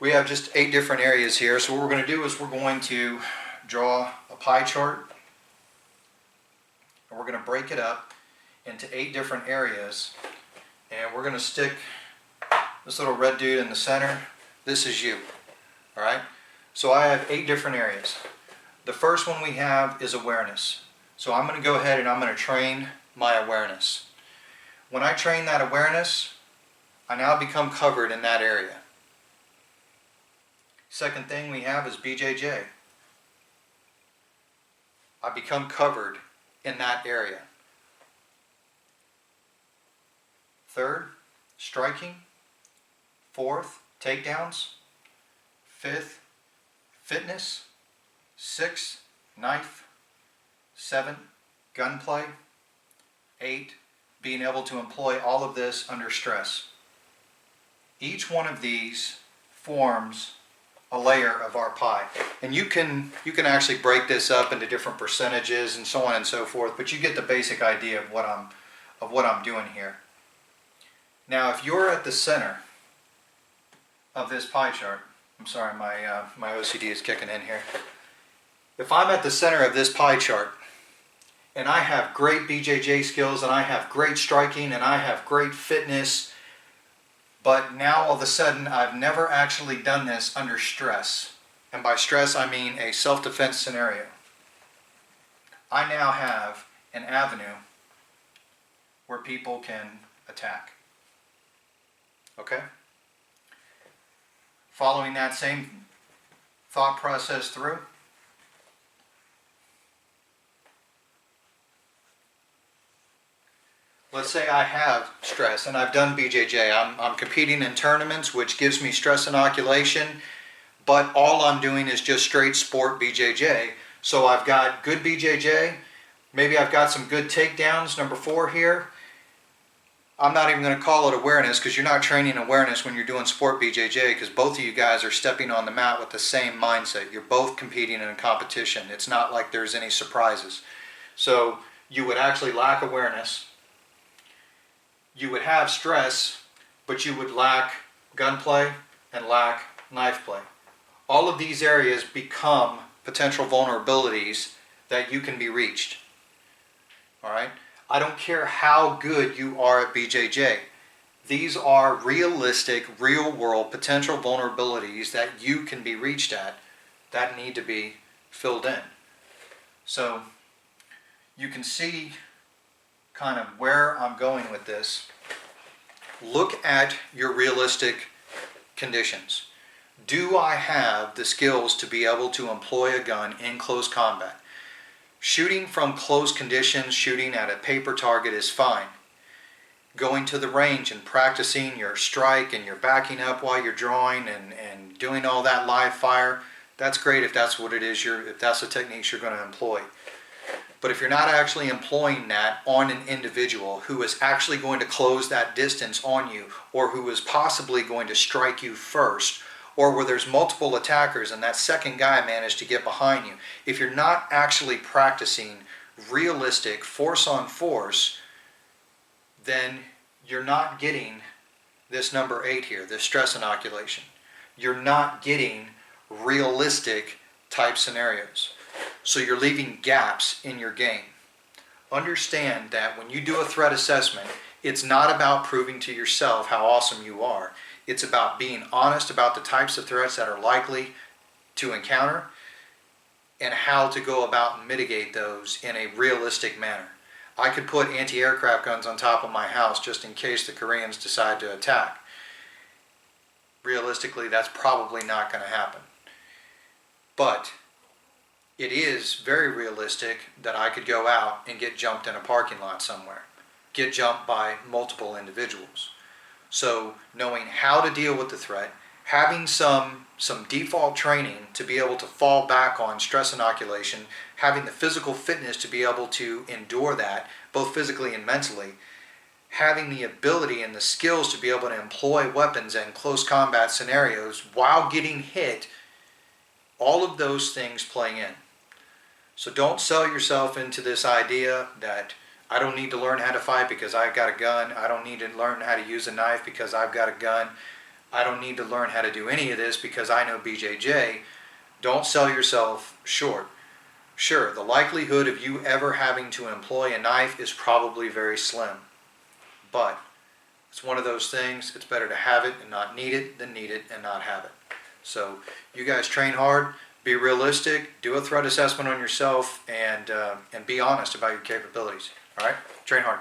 We have just 8 different areas here. So what we're going to do is we're going to draw a pie chart, and we're going to break it up into 8 different areas, and we're going to stick this little red dude in the center. This is you. Alright? So I have 8 different areas. The first one we have is awareness. So I'm going to go ahead and I'm going to train my awareness. When I train that awareness, I now become covered in that area. Second thing we have is BJJ. I become covered in that area. Third, striking. Fourth, takedowns. Fifth, fitness. Sixth, knife. 7, gunplay. 8, being able to employ all of this under stress. Each one of these forms a layer of our pie, and you can actually break this up into different percentages and so on and so forth, but you get the basic idea of what I'm doing here. Now, if you're at the center of this pie chart, I'm sorry, my OCD is kicking in here. If I'm at the center of this pie chart, and I have great BJJ skills, and I have great striking, and I have great fitness, but now all of a sudden I've never actually done this under stress. And by stress I mean a self-defense scenario. I now have an avenue where people can attack. Okay? Following that same thought process through, let's say I have stress and I've done BJJ. I'm competing in tournaments, which gives me stress inoculation, but all I'm doing is just straight sport BJJ. So I've got good BJJ, maybe I've got some good takedowns, number 4 here. I'm not even going to call it awareness, because you're not training awareness when you're doing sport BJJ, because both of you guys are stepping on the mat with the same mindset. You're both competing in a competition. It's not like there's any surprises. So you would actually lack awareness. You would have stress, but you would lack gunplay and lack knife play. All of these areas become potential vulnerabilities that you can be reached. Alright? I don't care how good you are at BJJ. These are realistic, real-world potential vulnerabilities that you can be reached at that need to be filled in. So you can see kind of where I'm going with this. Look at your realistic conditions. Do I have the skills to be able to employ a gun in close combat? Shooting from close conditions, shooting at a paper target is fine. Going to the range and practicing your strike and your backing up while you're drawing and doing all that live fire, that's great if that's what it is, if that's the techniques you're going to employ. But if you're not actually employing that on an individual who is actually going to close that distance on you, or who is possibly going to strike you first, or where there's multiple attackers and that second guy managed to get behind you, if you're not actually practicing realistic force on force, then you're not getting this number 8 here, this stress inoculation. You're not getting realistic type scenarios. So you're leaving gaps in your game. Understand that when you do a threat assessment, it's not about proving to yourself how awesome you are. It's about being honest about the types of threats that are likely to encounter and how to go about and mitigate those in a realistic manner. I could put anti-aircraft guns on top of my house just in case the Koreans decide to attack. Realistically, that's probably not going to happen. But it is very realistic that I could go out and get jumped in a parking lot somewhere. Get jumped by multiple individuals. So knowing how to deal with the threat, having some default training to be able to fall back on stress inoculation, having the physical fitness to be able to endure that, both physically and mentally, having the ability and the skills to be able to employ weapons in close combat scenarios while getting hit, all of those things play in. So don't sell yourself into this idea that I don't need to learn how to fight because I've got a gun. I don't need to learn how to use a knife because I've got a gun. I don't need to learn how to do any of this because I know BJJ. Don't sell yourself short. Sure, the likelihood of you ever having to employ a knife is probably very slim, but it's one of those things. It's better to have it and not need it than need it and not have it. So you guys train hard, be realistic, do a threat assessment on yourself, and be honest about your capabilities. All right? Train hard.